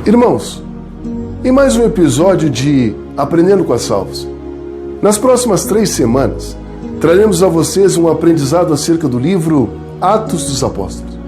Irmãos, em mais um episódio de Aprendendo com as Salvas, nas próximas 3 semanas, traremos a vocês um aprendizado acerca do livro Atos dos Apóstolos.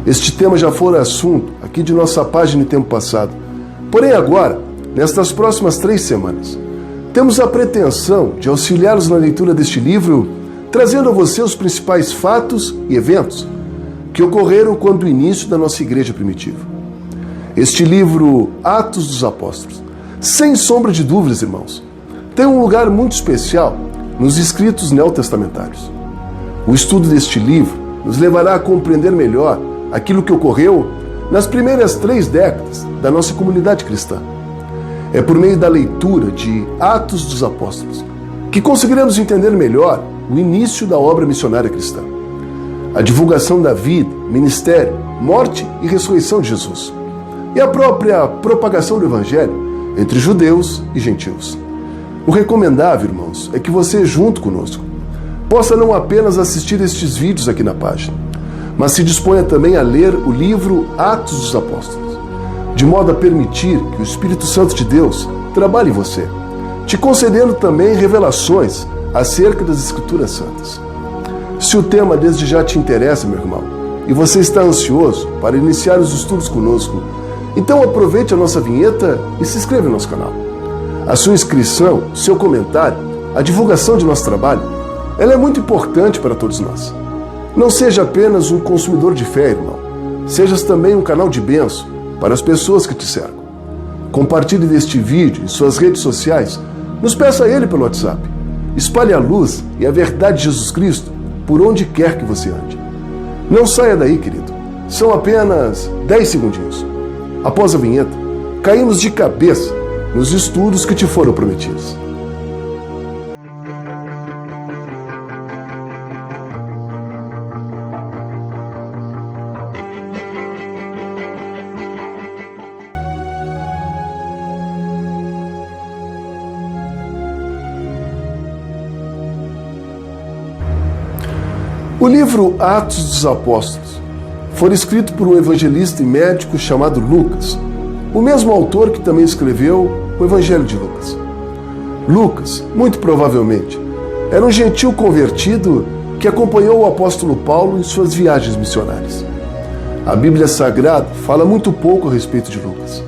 Este tema já fora assunto aqui de nossa página em tempo passado. Porém agora, nestas próximas 3 semanas, temos a pretensão de auxiliá-los na leitura deste livro, trazendo a você os principais fatos e eventos que ocorreram quando o início da nossa igreja primitiva. Este livro, Atos dos Apóstolos, sem sombra de dúvidas, irmãos, tem um lugar muito especial nos escritos neotestamentários. O estudo deste livro nos levará a compreender melhor aquilo que ocorreu nas primeiras 3 décadas da nossa comunidade cristã. É por meio da leitura de Atos dos Apóstolos que conseguiremos entender melhor o início da obra missionária cristã, a divulgação da vida, ministério, morte e ressurreição de Jesus, e a própria propagação do Evangelho entre judeus e gentios. O recomendável, irmãos, é que você, junto conosco, possa não apenas assistir estes vídeos aqui na página, mas se disponha também a ler o livro Atos dos Apóstolos, de modo a permitir que o Espírito Santo de Deus trabalhe em você, te concedendo também revelações acerca das Escrituras Santas. Se o tema desde já te interessa, meu irmão, e você está ansioso para iniciar os estudos conosco, então aproveite a nossa vinheta e se inscreva no nosso canal. A sua inscrição, seu comentário, a divulgação de nosso trabalho, ela é muito importante para todos nós. Não seja apenas um consumidor de fé, irmão. Sejas também um canal de bênção para as pessoas que te cercam. Compartilhe deste vídeo em suas redes sociais. Nos peça ele pelo WhatsApp. Espalhe a luz e a verdade de Jesus Cristo por onde quer que você ande. Não saia daí, querido. São apenas 10 segundinhos. Após a vinheta, caímos de cabeça nos estudos que te foram prometidos. O livro Atos dos Apóstolos foi escrito por um evangelista e médico chamado Lucas, o mesmo autor que também escreveu o Evangelho de Lucas. Lucas, muito provavelmente, era um gentil convertido que acompanhou o apóstolo Paulo em suas viagens missionárias. A Bíblia Sagrada fala muito pouco a respeito de Lucas.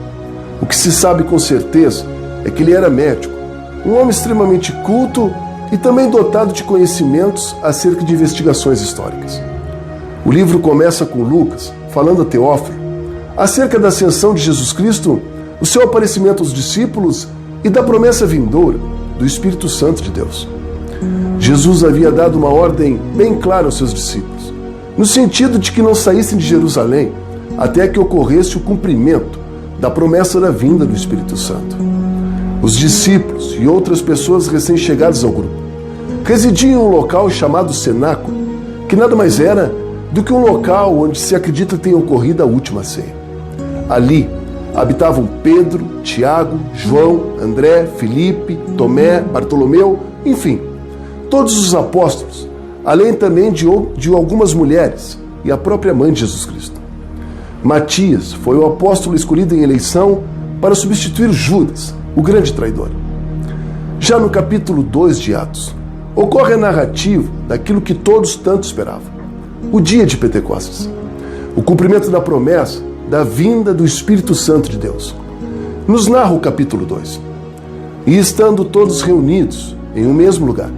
O que se sabe com certeza é que ele era médico, um homem extremamente culto e também dotado de conhecimentos acerca de investigações históricas. O livro começa com Lucas falando a Teófilo acerca da ascensão de Jesus Cristo, o seu aparecimento aos discípulos e da promessa vindoura do Espírito Santo de Deus. Jesus havia dado uma ordem bem clara aos seus discípulos, no sentido de que não saíssem de Jerusalém até que ocorresse o cumprimento da promessa da vinda do Espírito Santo. Os discípulos e outras pessoas recém-chegadas ao grupo residiam em um local chamado Cenáculo, que nada mais era do que um local onde se acredita que tenha ocorrido a última ceia. Ali habitavam Pedro, Tiago, João, André, Filipe, Tomé, Bartolomeu, enfim, todos os apóstolos, além também de algumas mulheres e a própria mãe de Jesus Cristo. Matias foi o apóstolo escolhido em eleição para substituir Judas, o grande traidor. Já no capítulo 2 de Atos, ocorre a narrativa daquilo que todos tanto esperavam: o dia de Pentecostes, o cumprimento da promessa da vinda do Espírito Santo de Deus. Nos narra o capítulo 2. E estando todos reunidos em um mesmo lugar,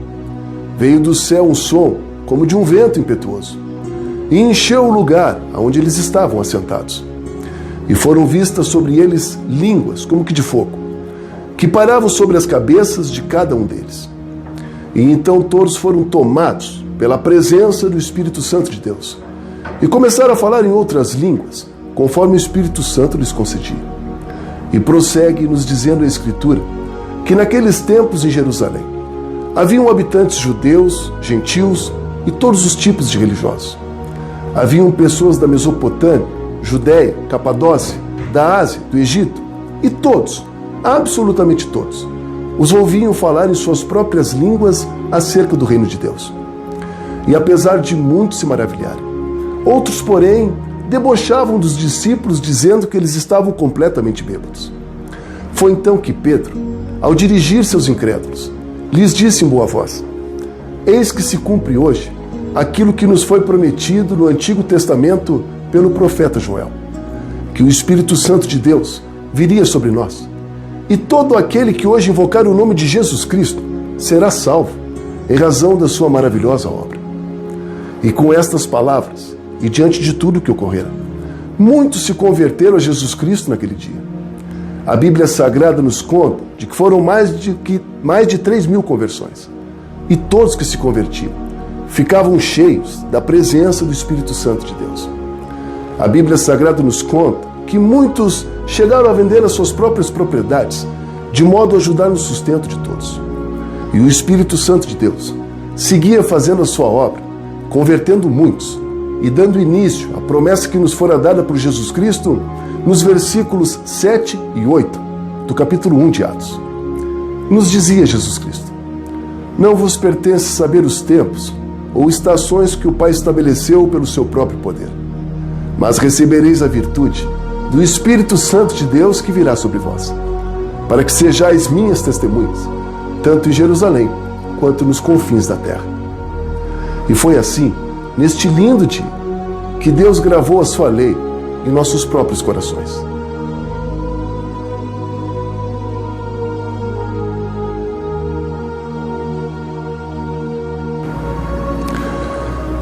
veio do céu um som como de um vento impetuoso, e encheu o lugar onde eles estavam assentados. E foram vistas sobre eles línguas como que de fogo, que paravam sobre as cabeças de cada um deles. E então todos foram tomados pela presença do Espírito Santo de Deus, e começaram a falar em outras línguas, conforme o Espírito Santo lhes concedia. E prossegue nos dizendo a Escritura que naqueles tempos em Jerusalém haviam habitantes judeus, gentios e todos os tipos de religiosos. Haviam pessoas da Mesopotâmia, Judéia, Capadócia, da Ásia, do Egito, e todos, absolutamente todos, os ouviam falar em suas próprias línguas acerca do reino de Deus. E apesar de muitos se maravilharem, outros, porém, debochavam dos discípulos, dizendo que eles estavam completamente bêbados. Foi então que Pedro, ao dirigir-se aos incrédulos, lhes disse em boa voz: Eis que se cumpre hoje aquilo que nos foi prometido no Antigo Testamento pelo profeta Joel, que o Espírito Santo de Deus viria sobre nós, e todo aquele que hoje invocar o nome de Jesus Cristo será salvo, em razão da sua maravilhosa obra. E com estas palavras, e diante de tudo que ocorrera, muitos se converteram a Jesus Cristo naquele dia. A Bíblia Sagrada nos conta de que foram mais de 3.000 conversões. E todos que se convertiam ficavam cheios da presença do Espírito Santo de Deus. A Bíblia Sagrada nos conta que muitos chegaram a vender as suas próprias propriedades, de modo a ajudar no sustento de todos. E o Espírito Santo de Deus seguia fazendo a sua obra, convertendo muitos e dando início à promessa que nos fora dada por Jesus Cristo nos versículos 7 e 8 do capítulo 1 de Atos. Nos dizia Jesus Cristo: Não vos pertence saber os tempos ou estações que o Pai estabeleceu pelo seu próprio poder, mas recebereis a virtude do Espírito Santo de Deus que virá sobre vós, para que sejais minhas testemunhas, tanto em Jerusalém quanto nos confins da terra. E foi assim, neste lindo dia, que Deus gravou a sua lei em nossos próprios corações.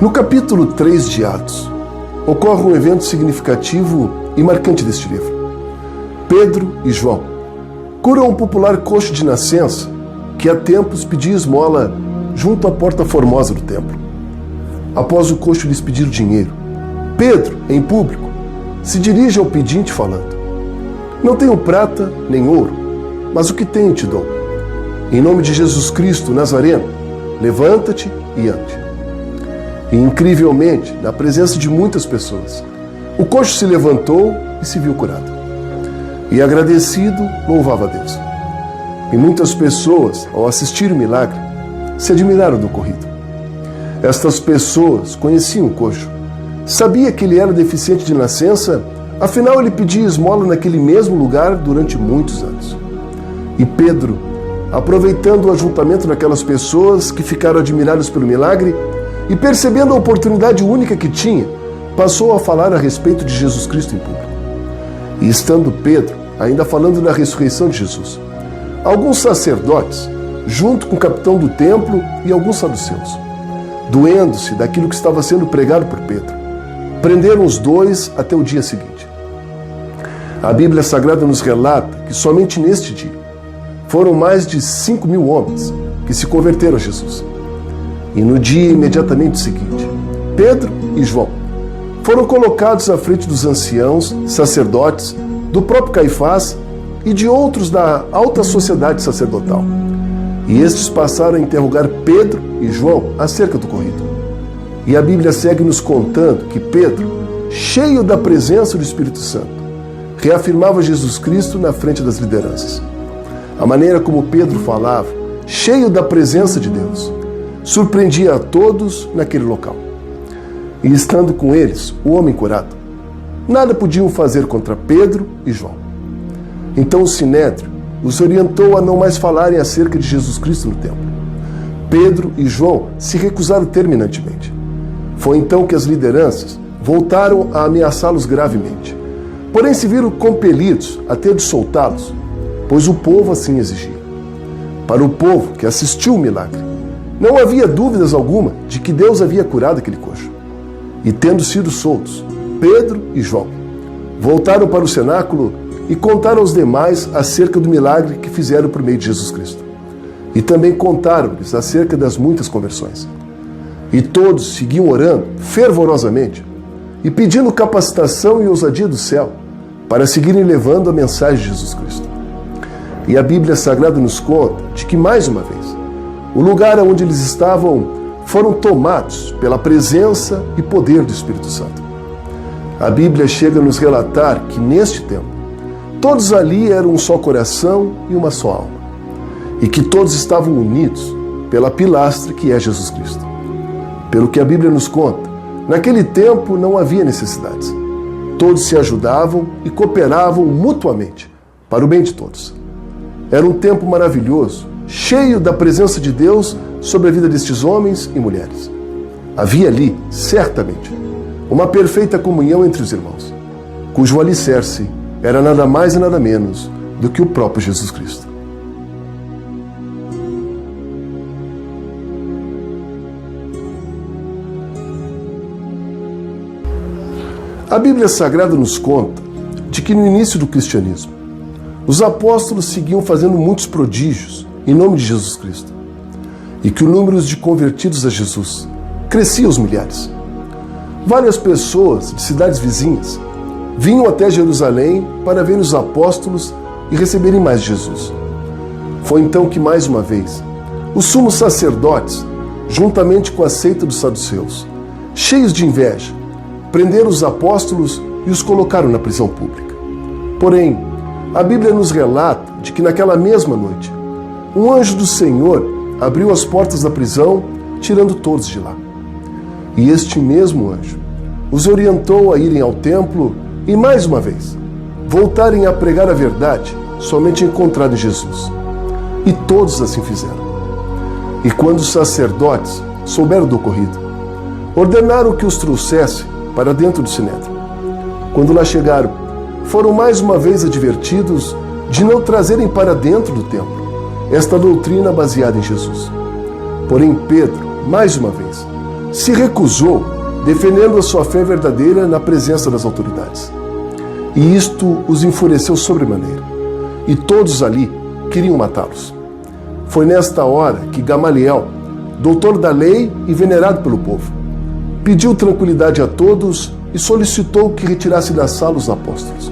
No capítulo 3 de Atos, ocorre um evento significativo e marcante deste livro. Pedro e João curam um popular coxo de nascença que há tempos pedia esmola junto à porta formosa do templo. Após o coxo lhes pedir dinheiro, Pedro, em público, se dirige ao pedinte falando: Não tenho prata nem ouro, mas o que tenho te dou. Em nome de Jesus Cristo Nazareno, levanta-te e ande. E incrivelmente, na presença de muitas pessoas, o coxo se levantou e se viu curado. E agradecido, louvava a Deus. E muitas pessoas, ao assistir o milagre, se admiraram do ocorrido. Estas pessoas conheciam o coxo, sabia que ele era deficiente de nascença, afinal ele pedia esmola naquele mesmo lugar durante muitos anos. E Pedro, aproveitando o ajuntamento daquelas pessoas que ficaram admiradas pelo milagre e percebendo a oportunidade única que tinha, passou a falar a respeito de Jesus Cristo em público. E estando Pedro ainda falando da ressurreição de Jesus, alguns sacerdotes, junto com o capitão do templo e alguns saduceus, doendo-se daquilo que estava sendo pregado por Pedro, prenderam os dois até o dia seguinte. A Bíblia Sagrada nos relata que somente neste dia foram mais de 5.000 homens que se converteram a Jesus. E no dia imediatamente seguinte, Pedro e João foram colocados à frente dos anciãos, sacerdotes, do próprio Caifás e de outros da alta sociedade sacerdotal. E estes passaram a interrogar Pedro e João acerca do ocorrido. E a Bíblia segue nos contando que Pedro, cheio da presença do Espírito Santo, reafirmava Jesus Cristo na frente das lideranças. A maneira como Pedro falava, cheio da presença de Deus, surpreendia a todos naquele local. E estando com eles, o homem curado, nada podiam fazer contra Pedro e João. Então o Sinédrio os orientou a não mais falarem acerca de Jesus Cristo no templo. Pedro e João se recusaram terminantemente. Foi então que as lideranças voltaram a ameaçá-los gravemente. Porém se viram compelidos a ter de soltá-los, pois o povo assim exigia. Para o povo que assistiu o milagre, não havia dúvidas alguma de que Deus havia curado aquele coxo. E tendo sido soltos, Pedro e João voltaram para o cenáculo e contaram aos demais acerca do milagre que fizeram por meio de Jesus Cristo. E também contaram-lhes acerca das muitas conversões. E todos seguiam orando fervorosamente e pedindo capacitação e ousadia do céu para seguirem levando a mensagem de Jesus Cristo. E a Bíblia Sagrada nos conta de que, mais uma vez, o lugar onde eles estavam foram tomados pela presença e poder do Espírito Santo. A Bíblia chega a nos relatar que, neste tempo, todos ali eram um só coração e uma só alma, e que todos estavam unidos pela pilastra que é Jesus Cristo. Pelo que a Bíblia nos conta, naquele tempo não havia necessidades, Todos se ajudavam e cooperavam mutuamente para o bem de todos. Era um tempo maravilhoso, cheio da presença de Deus sobre a vida destes homens e mulheres. Havia ali, certamente, uma perfeita comunhão entre os irmãos, cujo alicerce era nada mais e nada menos do que o próprio Jesus Cristo. A Bíblia Sagrada nos conta de que no início do cristianismo, os apóstolos seguiam fazendo muitos prodígios em nome de Jesus Cristo e que o número de convertidos a Jesus crescia aos milhares. Várias pessoas de cidades vizinhas vinham até Jerusalém para ver os apóstolos e receberem mais de Jesus. Foi então que, mais uma vez, os sumos sacerdotes, juntamente com a seita dos saduceus, cheios de inveja, prenderam os apóstolos e os colocaram na prisão pública. Porém, a Bíblia nos relata de que naquela mesma noite, um anjo do Senhor abriu as portas da prisão, tirando todos de lá. E este mesmo anjo os orientou a irem ao templo e, mais uma vez, voltarem a pregar a verdade somente encontrada em Jesus. E todos assim fizeram. E quando os sacerdotes souberam do ocorrido, ordenaram que os trouxessem para dentro do sinédrio. Quando lá chegaram, foram mais uma vez advertidos de não trazerem para dentro do templo esta doutrina baseada em Jesus. Porém, Pedro, mais uma vez, se recusou, defendendo a sua fé verdadeira na presença das autoridades. E isto os enfureceu sobremaneira, e todos ali queriam matá-los. Foi nesta hora que Gamaliel, doutor da lei e venerado pelo povo, pediu tranquilidade a todos e solicitou que retirasse da sala os apóstolos.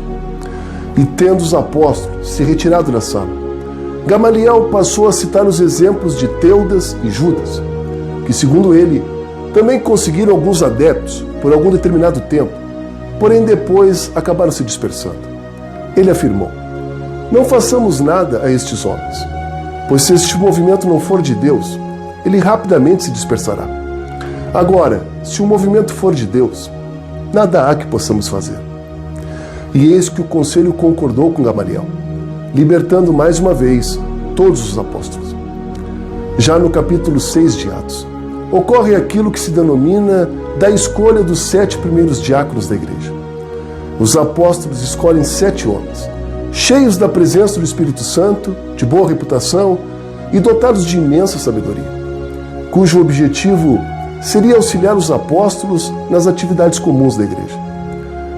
E tendo os apóstolos se retirado da sala, Gamaliel passou a citar os exemplos de Teudas e Judas, que, segundo ele, também conseguiram alguns adeptos por algum determinado tempo, porém depois acabaram se dispersando. Ele afirmou: não façamos nada a estes homens, pois se este movimento não for de Deus, ele rapidamente se dispersará. Agora, se o movimento for de Deus, nada há que possamos fazer. E eis que o conselho concordou com Gamaliel, libertando mais uma vez todos os apóstolos. Já no capítulo 6 de Atos, ocorre aquilo que se denomina da escolha dos 7 primeiros diáconos da igreja. Os apóstolos escolhem 7 homens, cheios da presença do Espírito Santo, de boa reputação e dotados de imensa sabedoria, cujo objetivo seria auxiliar os apóstolos nas atividades comuns da igreja.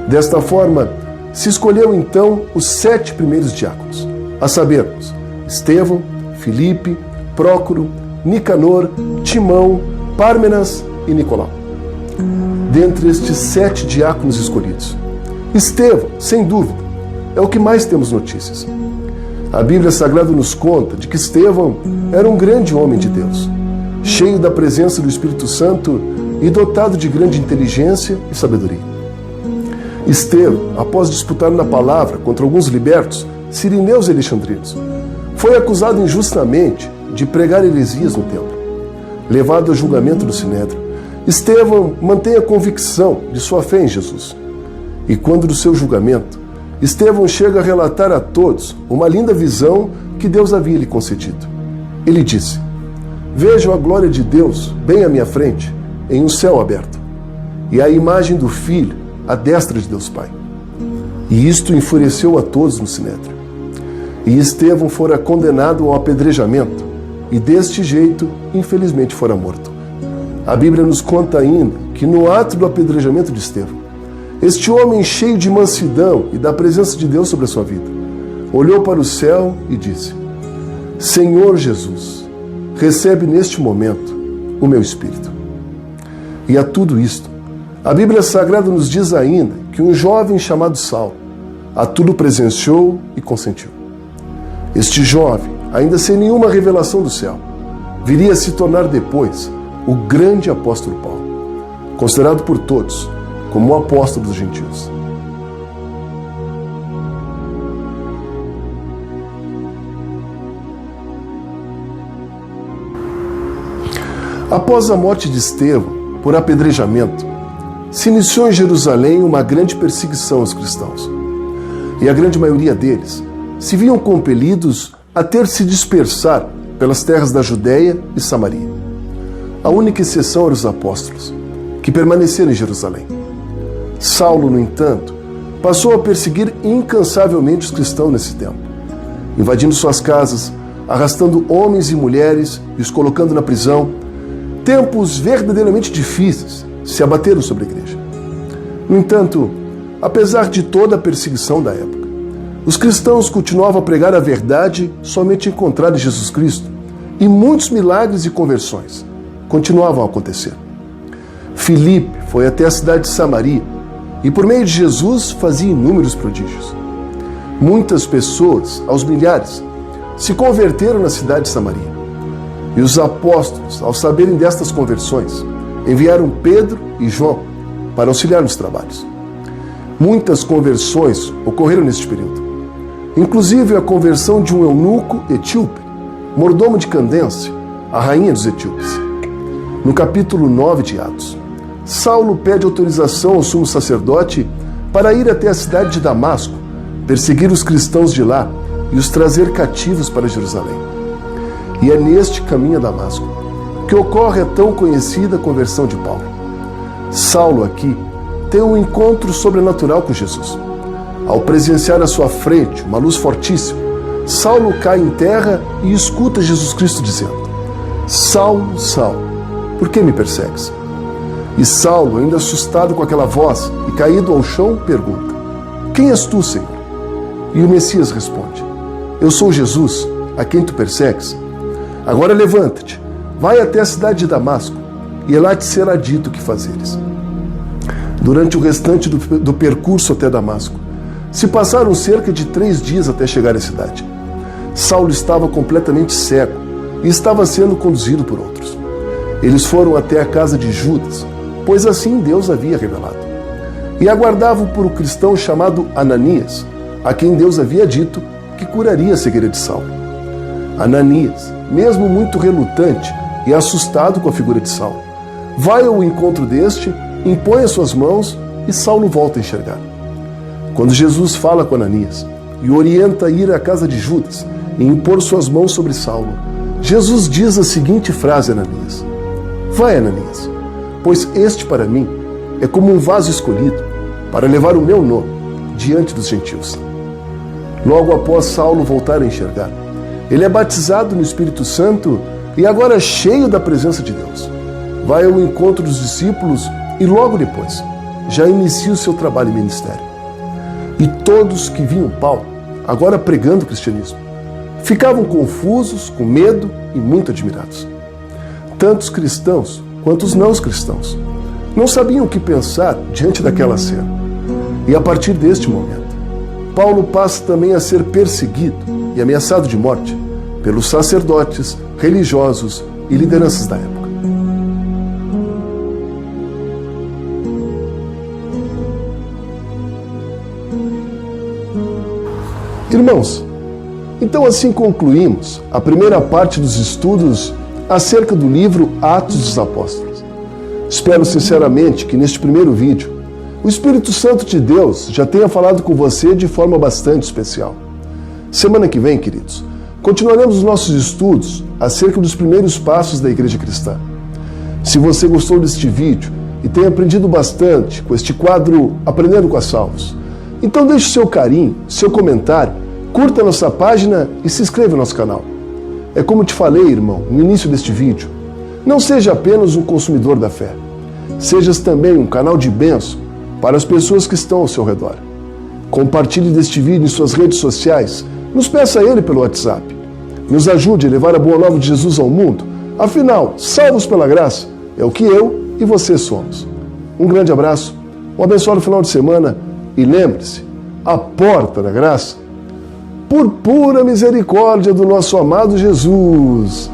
Desta forma, se escolheu então os 7 primeiros diáconos, a sabermos, Estevão, Filipe, Prócoro, Nicanor, Timão, Pármenas e Nicolau. Dentre estes 7 diáconos escolhidos, Estevão, sem dúvida, é o que mais temos notícias. A Bíblia Sagrada nos conta de que Estevão era um grande homem de Deus, cheio da presença do Espírito Santo e dotado de grande inteligência e sabedoria. Estevão, após disputar na palavra contra alguns libertos, sirineus e alexandrinos, foi acusado injustamente de pregar heresias no templo. Levado a julgamento do Sinédrio, Estevão mantém a convicção de sua fé em Jesus. E quando do seu julgamento, Estevão chega a relatar a todos uma linda visão que Deus havia lhe concedido. Ele disse: vejo a glória de Deus bem à minha frente, em um céu aberto, e a imagem do Filho à destra de Deus Pai. E isto enfureceu a todos no Sinédrio. E Estevão fora condenado ao apedrejamento, e deste jeito, infelizmente, fora morto. A Bíblia nos conta ainda que no ato do apedrejamento de Estevão, este homem cheio de mansidão e da presença de Deus sobre a sua vida, olhou para o céu e disse: Senhor Jesus, recebe neste momento o meu espírito. E a tudo isto, a Bíblia Sagrada nos diz ainda que um jovem chamado Saulo a tudo presenciou e consentiu. Este jovem, ainda sem nenhuma revelação do céu, viria a se tornar depois o grande apóstolo Paulo, considerado por todos como o apóstolo dos gentios. Após a morte de Estevão por apedrejamento, se iniciou em Jerusalém uma grande perseguição aos cristãos. E a grande maioria deles se viam compelidos a ter se dispersar pelas terras da Judéia e Samaria. A única exceção eram os apóstolos, que permaneceram em Jerusalém. Saulo, no entanto, passou a perseguir incansavelmente os cristãos nesse tempo, invadindo suas casas, arrastando homens e mulheres e os colocando na prisão. Tempos verdadeiramente difíceis se abateram sobre a igreja. No entanto, apesar de toda a perseguição da época, os cristãos continuavam a pregar a verdade somente encontrada em Jesus Cristo, e muitos milagres e conversões continuavam a acontecer. Filipe foi até a cidade de Samaria e, por meio de Jesus, fazia inúmeros prodígios. Muitas pessoas, aos milhares, se converteram na cidade de Samaria. E os apóstolos, ao saberem destas conversões, enviaram Pedro e João para auxiliar nos trabalhos. Muitas conversões ocorreram neste período, inclusive a conversão de um eunuco etíope, mordomo de Candence, a rainha dos etíopes. No capítulo 9 de Atos, Saulo pede autorização ao sumo sacerdote para ir até a cidade de Damasco, perseguir os cristãos de lá e os trazer cativos para Jerusalém. E é neste caminho a Damasco que ocorre a tão conhecida conversão de Paulo. Saulo aqui tem um encontro sobrenatural com Jesus. Ao presenciar à sua frente uma luz fortíssima, Saulo cai em terra e escuta Jesus Cristo dizendo: Saulo, Saulo, por que me persegues? E Saulo, ainda assustado com aquela voz e caído ao chão, pergunta: Quem és tu, Senhor? E o Messias responde: Eu sou Jesus, a quem tu persegues. Agora levanta-te, vai até a cidade de Damasco, e lá te será dito o que fazeres. Durante o restante do percurso até Damasco, se passaram cerca de 3 dias até chegar à cidade. Saulo estava completamente cego e estava sendo conduzido por outros. Eles foram até a casa de Judas, pois assim Deus havia revelado, e aguardavam por um cristão chamado Ananias, a quem Deus havia dito que curaria a cegueira de Saulo. Ananias, mesmo muito relutante e assustado com a figura de Saulo, vai ao encontro deste, impõe as suas mãos e Saulo volta a enxergar. Quando Jesus fala com Ananias e o orienta a ir à casa de Judas e impor suas mãos sobre Saulo, Jesus diz a seguinte frase a Ananias: Vai, Ananias, pois este para mim é como um vaso escolhido para levar o meu nome diante dos gentios. Logo após Saulo voltar a enxergar, ele é batizado no Espírito Santo e agora cheio da presença de Deus, vai ao encontro dos discípulos e logo depois já inicia o seu trabalho e ministério. E todos que viam Paulo, agora pregando o cristianismo, ficavam confusos, com medo e muito admirados. Tanto os cristãos quanto os não cristãos não sabiam o que pensar diante daquela cena. E a partir deste momento, Paulo passa também a ser perseguido e ameaçado de morte pelos sacerdotes, religiosos e lideranças da época. Irmãos, então assim concluímos a primeira parte dos estudos acerca do livro Atos dos Apóstolos. Espero sinceramente que neste primeiro vídeo o Espírito Santo de Deus já tenha falado com você de forma bastante especial. Semana que vem, queridos, continuaremos os nossos estudos acerca dos primeiros passos da Igreja Cristã. Se você gostou deste vídeo e tem aprendido bastante com este quadro Aprendendo com a Salvos, então deixe seu carinho, seu comentário, curta nossa página e se inscreva no nosso canal. É como te falei, irmão, no início deste vídeo, não seja apenas um consumidor da fé, sejas também um canal de bênção para as pessoas que estão ao seu redor. Compartilhe deste vídeo em suas redes sociais, nos peça a ele pelo WhatsApp. Nos ajude a levar a boa nova de Jesus ao mundo, afinal, salvos pela graça, é o que eu e você somos. Um grande abraço, um abençoado final de semana e lembre-se, a porta da graça, por pura misericórdia do nosso amado Jesus,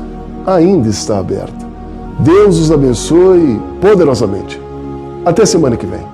ainda está aberta. Deus os abençoe poderosamente. Até semana que vem.